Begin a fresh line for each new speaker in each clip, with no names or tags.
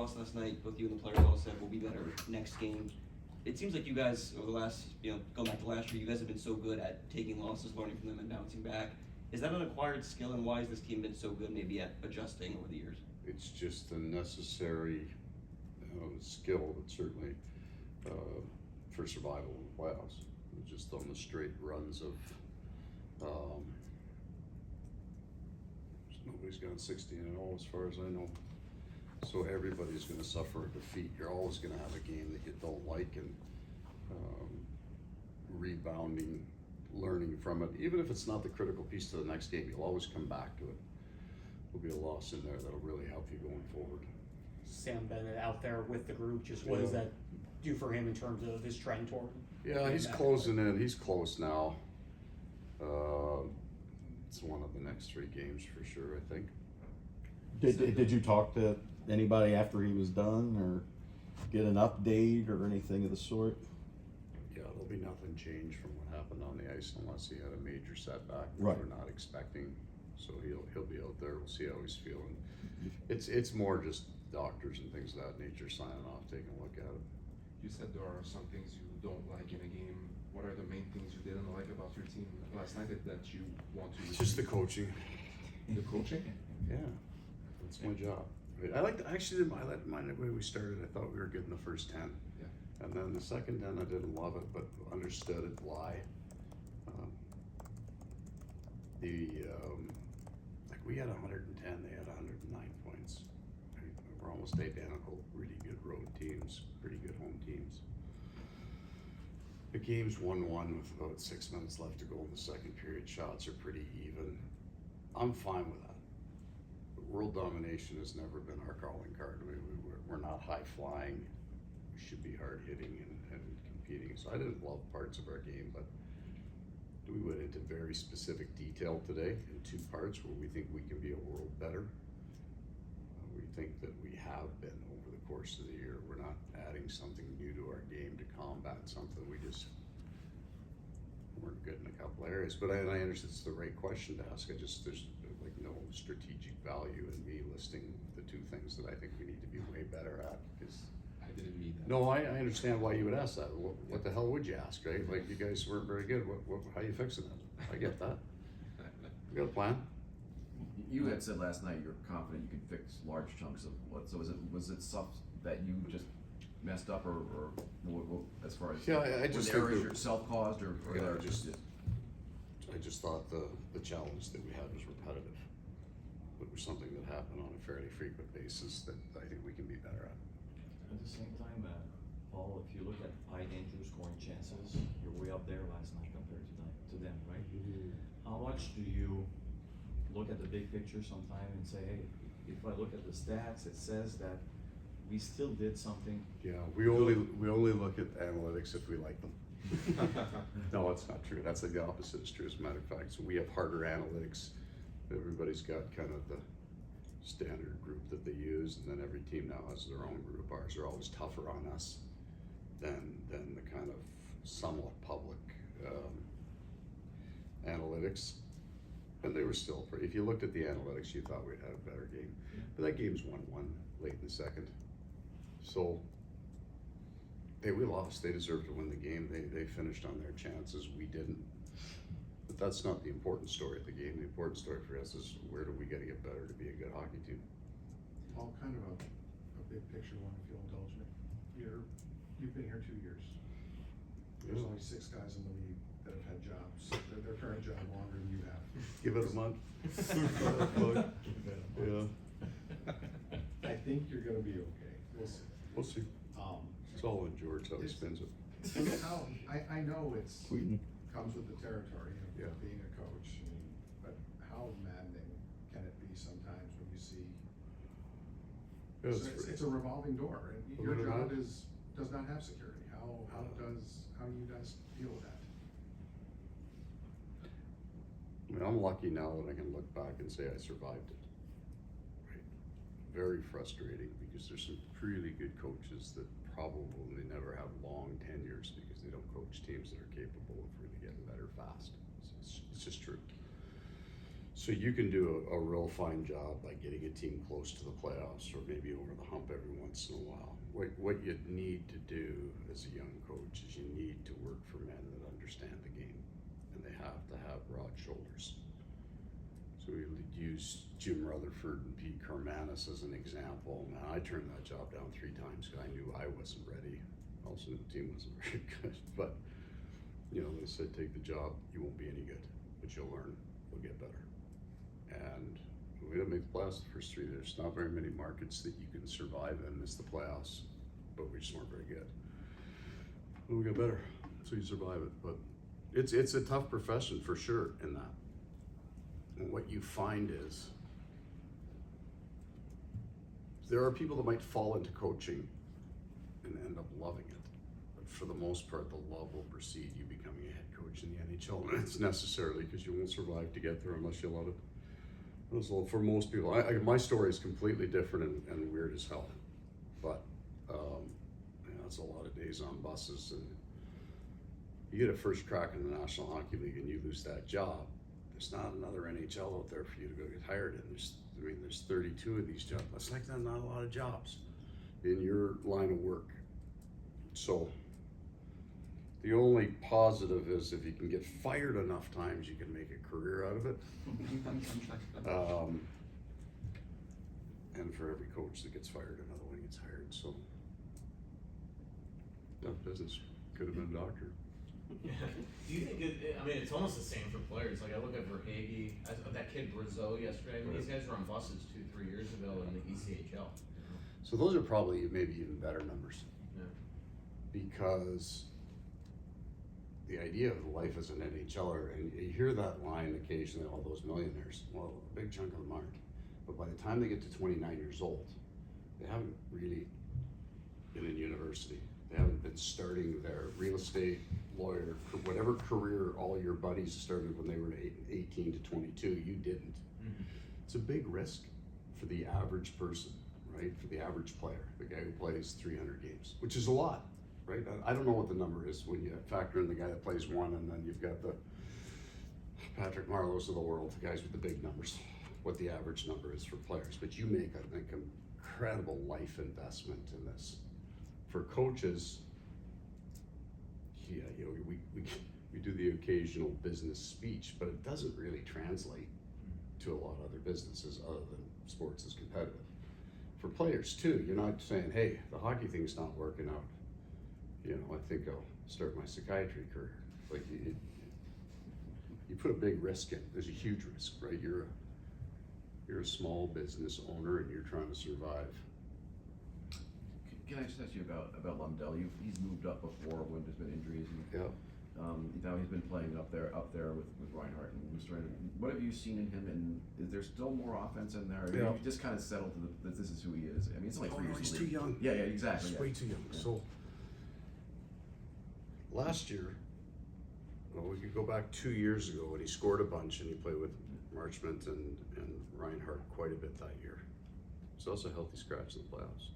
loss last night, both you and the players all said we'll be better next game. It seems like you guys, over the last, going back to last year, you guys have been so good at taking losses, learning from them, and bouncing back. Is that an acquired skill, and why has this team been so good maybe at adjusting over the years?
It's just a necessary skill, but certainly for survival in the playoffs. Just on the straight runs of nobody's gone 16-0 as far as I know. So everybody's going to suffer a defeat. You're always going to have a game that you don't like, and rebounding, learning from it. Even if it's not the critical piece to the next game, you'll always come back to it. There'll be a loss in there that'll really help you going forward.
Sam Bennett out there with the group, just what does that do for him in terms of his trend toward?
Yeah, he's closing in. He's close now. It's one of the next 3 games for sure, I think.
Did you talk to anybody after he was done, or get an update or anything of the sort?
Yeah, there'll be nothing changed from what happened on the ice unless he had a major setback that
Right.
we're not expecting. So he'll be out there. We'll see how he's feeling. It's more just doctors and things of that nature signing off, taking a look at it.
You said there are some things you don't like in a game. What are the main things you didn't like about your team last night that you want to?
It's just the coaching.
The coaching?
Yeah, that's my job. I liked the way we started. I thought we were good in the first 10.
Yeah.
And then the second 10, I didn't love it, but understood it why. We had 110, they had 109 points. We're almost identical. Really good road teams, pretty good home teams. The game's 1-1 with about 6 minutes left to go in the second period. Shots are pretty even. I'm fine with that. But world domination has never been our calling card. I mean, we're not high flying. We should be hard hitting and competing. So I didn't love parts of our game, but we went into very specific detail today in 2 parts where we think we can be a world better. We think that we have been over the course of the year. We're not adding something new to our game to combat something. We just weren't good in a couple areas. But I understand it's the right question to ask. There's like no strategic value in me listing the 2 things that I think we need to be way better at. Because
I didn't mean that.
no, I understand why you would ask that. What the hell would you ask, right? Like, you guys weren't very good. How you fixing it? I get that. You got a plan?
You had said last night you're confident you can fix large chunks of what? So was it stuff that you just messed up, or as far as
I just think
errors self-caused or
yeah, I just thought the challenge that we had was repetitive. It was something that happened on a fairly frequent basis that I think we can be better at.
At the same time, Paul, if you look at high danger scoring chances, you're way up there last night compared to them, right? How much do you look at the big picture sometime and say, hey, if I look at the stats, it says that we still did something.
Yeah, we only look at analytics if we like them. No, it's not true. That's like the opposite is true, as a matter of fact. So we have harder analytics. Everybody's got kind of the standard group that they use, and then every team now has their own group. Ours are always tougher on us than the kind of somewhat public analytics. And they were still pretty. If you looked at the analytics, you thought we'd have a better game. But that game's 1-1 late in the second. So we lost. They deserved to win the game. They finished on their chances. We didn't. But that's not the important story of the game. The important story for us is where do we got to get better to be a good hockey team.
All kind of a big picture one, if you'll indulge me. You've been here 2 years. There's only 6 guys in the league that have had jobs, their current job longer than you have.
Give it a month. Yeah.
I think you're gonna be okay. We'll see.
We'll see. It's all in George how he spends it.
How, I know it's
Tweeting.
comes with the territory of
Yeah.
being a coach, but how maddening can it be sometimes when you see?
Yeah,
So it's a revolving door, and your
Believe it or
job
not.
does not have security. How do you guys deal with that?
I mean, I'm lucky now that I can look back and say I survived it. Right? Very frustrating because there's some really good coaches that probably never have long tenures because they don't coach teams that are capable of really getting better fast. It's just true. So you can do a real fine job by getting a team close to the playoffs or maybe over the hump every once once in a while. What you need to do as a young coach is you need to work for men that understand the game, and they have to have broad shoulders. So we use Jim Rutherford and Pete Carmanis as an example. Man, I turned that job down 3 times because I knew I wasn't ready. Also knew the team wasn't very good, but you know, they said, take the job, you won't be any good, but you'll learn, you'll get better. And we didn't make the playoffs the first 3. There's not very many markets that you can survive in. It's the playoffs, but we just weren't very good. Well, we got better, so you survive it. But it's a tough profession for sure in that. And what you find is there are people that might fall into coaching and end up loving it. But for the most part, the love will precede you becoming a head coach in the NHL. And it's necessarily because you won't survive to get there unless you love it. So for most people, my story is completely different and weird as hell. But it's a lot of days on buses, and you get a first crack in the National Hockey League and you lose that job. There's not another NHL out there for you to go get hired in. There's 32 of these jobs. That's like not a lot of jobs in your line of work. So the only positive is if you can get fired enough times, you can make a career out of it. And for every coach that gets fired, another one gets hired. So tough business. Could have been a doctor.
Do you think it's almost the same for players. Like I look at Verhaeghe, that kid Brazeau yesterday. I mean, these guys were on buses 2-3 years ago in the ECHL.
So those are probably maybe even better numbers.
Yeah.
Because the idea of life as an NHLer, and you hear that line occasionally, all those millionaires, well, a big chunk of them aren't. But by the time they get to 29 years old, they haven't really been in university. They haven't been starting their real estate, lawyer, whatever career all your buddies started when they were 18 to 22, you didn't.
Mm-hmm.
It's a big risk for the average person, right? For the average player, the guy who plays 300 games, which is a lot, right? I don't know what the number is when you factor in the guy that plays 1, and then you've got the Patrick Marleaus of the world, the guys with the big numbers, what the average number is for players. But you make, I think, an incredible life investment in this. For coaches, yeah, you know, we do the occasional business speech, but it doesn't really translate to a lot of other businesses other than sports is competitive. For players too, you're not saying, hey, the hockey thing's not working out. You know, I think I'll start my psychiatry career. Like you put a big risk in. There's a huge risk, right? You're a small business owner and you're trying to survive.
Can I just ask you about Lundell? He's moved up before when there's been injuries. And,
Yeah.
now he's been playing up there with Reinhart and Mr. What have you seen in him? And is there still more offense in there?
Yeah.
You just kind of settled to that this is who he is. I mean, it's like 3 years.
He's
in the
too
league.
young.
Yeah, exactly.
He's
yeah.
way too young.
Yeah.
So last year, well, we could go back 2 years ago when he scored a bunch and he played with Marchment and Reinhart quite a bit that year. It's also a healthy scratch in the playoffs.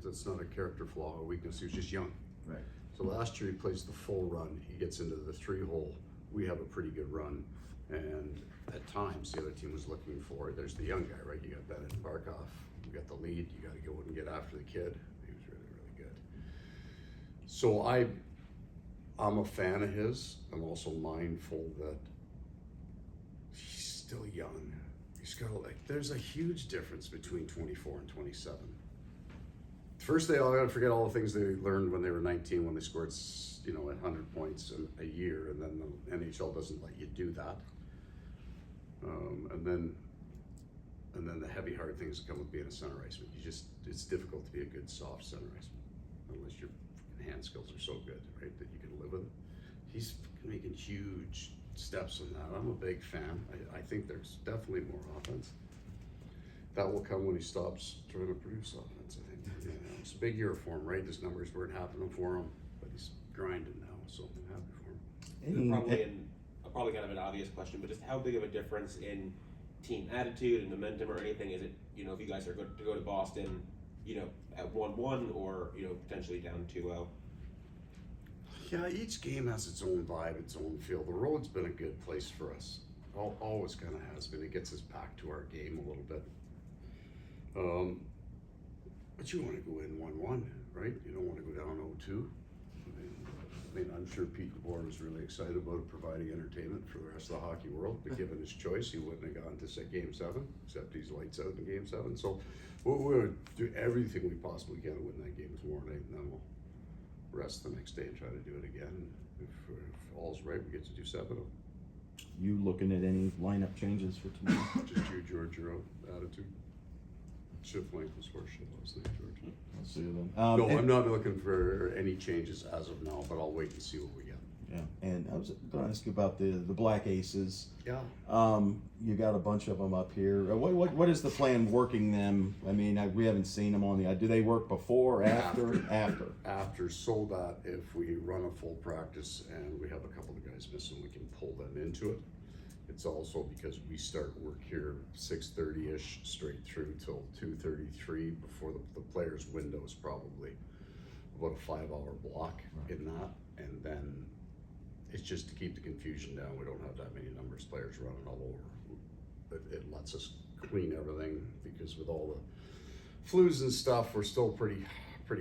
That's not a character flaw or weakness. He was just young.
Right.
So last year he plays the full run. He gets into the 3-hole. We have a pretty good run, and at times the other team was looking for. There's the young guy, right? You got Bennett and Barkov. You got the lead. You got to go and get after the kid. He was really, really good. So I'm a fan of his. I'm also mindful that he's still young. He's got there's a huge difference between 24 and 27. First, they all got to forget all the things they learned when they were 19, when they scored, 100 points a year, and then the NHL doesn't let you do that. And then the heavy, hard things that come with being a center iceman. It's difficult to be a good soft center iceman unless your hand skills are so good, right, that you can live with it. He's making huge steps in that. I'm a big fan. I think there's definitely more offense. That will come when he stops trying to produce offense, I think. It's a big year for him, right? His numbers weren't happening for him, but he's grinding now, so I'm happy for him.
Probably kind of an obvious question, but just how big of a difference in team attitude and momentum or anything is it, if you guys are going to go to Boston, at 1-1 or, potentially down 2-0?
Yeah, each game has its own vibe, its own feel. The road's been a good place for us. Always kind of has been. It gets us back to our game a little bit. But you wanna go in 1-1, right? You don't wanna go down 0-2. I mean, I'm sure Pete DeBoer was really excited about providing entertainment for the rest of the hockey world, but given his choice, he wouldn't have gone to Game 7, except he's lights out in Game 7. So we're gonna do everything we possibly can to win that game tomorrow night, and then we'll rest the next day and try to do it again. If all's right, we get to do 7 of them.
You looking at any lineup changes for tomorrow?
Just you, George, your own attitude. Shift length was horseshit last night, George.
I'll see you then.
No,
and-
I'm not looking for any changes as of now, but I'll wait and see what we get.
Yeah, and I was gonna ask you about the Black Aces.
Yeah.
You got a bunch of them up here. What is the plan working them? I mean, we haven't seen them on the. Do they work before, after?
After, so that if we run a full practice and we have a couple of guys missing, we can pull them into it. It's also because we start work here 6:30-ish straight through till 2:33 before the players' window is probably about a 5-hour block in that, and then it's just to keep the confusion down. We don't have that many numbers of players running all over. It lets us clean everything, because with all the flus and stuff, we're still pretty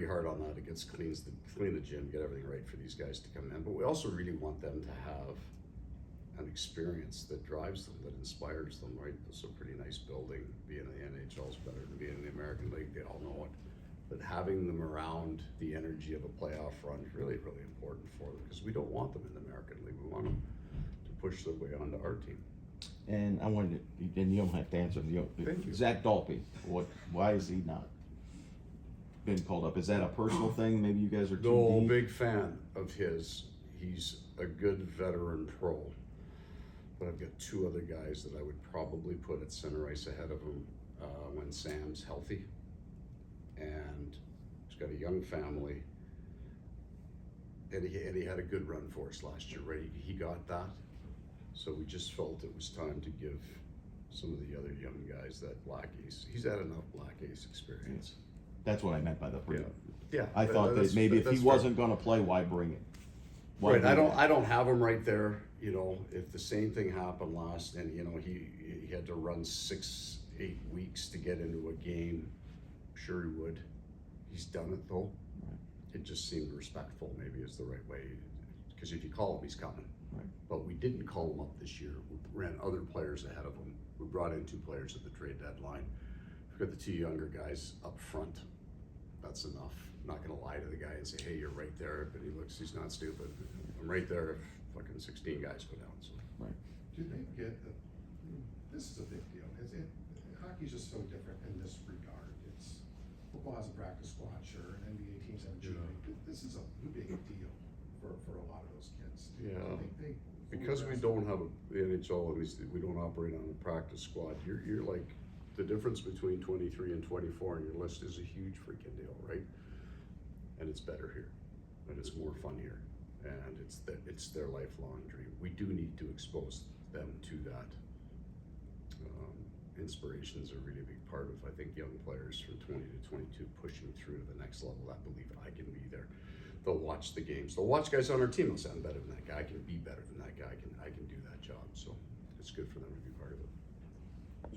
hard on that. It gets clean the gym, get everything right for these guys to come in. But we also really want them to have an experience that drives them, that inspires them, right? It's a pretty nice building. Being in the NHL is better than being in the American League. They all know it. But having them around the energy of a playoff run is really, really important for them, because we don't want them in the American League. We want them to push their way onto our team.
And I wanted to, and you don't have to answer.
Thank you.
Zach Dalpe, why is he not been called up? Is that a personal thing? Maybe you guys are too
No,
deep?
big fan of his. He's a good veteran pro. But I've got 2 other guys that I would probably put at center ice ahead of him when Sam's healthy. And he's got a young family. And he had a good run for us last year, right? He got that. So we just felt it was time to give some of the other young guys that Black Ace. He's had enough Black Ace experience.
That's what I meant by the pre.
Yeah.
I thought that maybe if he wasn't going to play, why bring it? Why
Right,
do
I
that?
don't have him right there. You know, if the same thing happened last, and you know he had to run 6-8 weeks to get into a game, sure he would. He's done it though.
Right.
It just seemed respectful, maybe is the right way. Because if you call him, he's coming.
Right.
But we didn't call him up this year. We ran other players ahead of him. We brought in 2 players at the trade deadline. We've got the 2 younger guys up front. That's enough. I'm not gonna lie to the guy and say, hey, you're right there, but he's not stupid. I'm right there if fucking 16 guys go down, so.
Right.
Do they get that, this is a big deal, hockey's just so different in this regard. Football has a practice squad, sure, and NBA teams have a G League. This is a big deal for a lot of those kids.
Yeah.
They
Because we don't have the NHL, at least we don't operate on a practice squad, you're like, the difference between 23 and 24 on your list is a huge freaking deal, right? And it's better here, and it's more fun here, and it's their lifelong dream. We do need to expose them to that. Inspiration is a really big part of, I think, young players from 20 to 22 pushing through to the next level, that belief I can be there. They'll watch the games. They'll watch guys on our team. They'll say, I'm better than that guy. I can be better than that guy. I can do that job. So it's good for them to be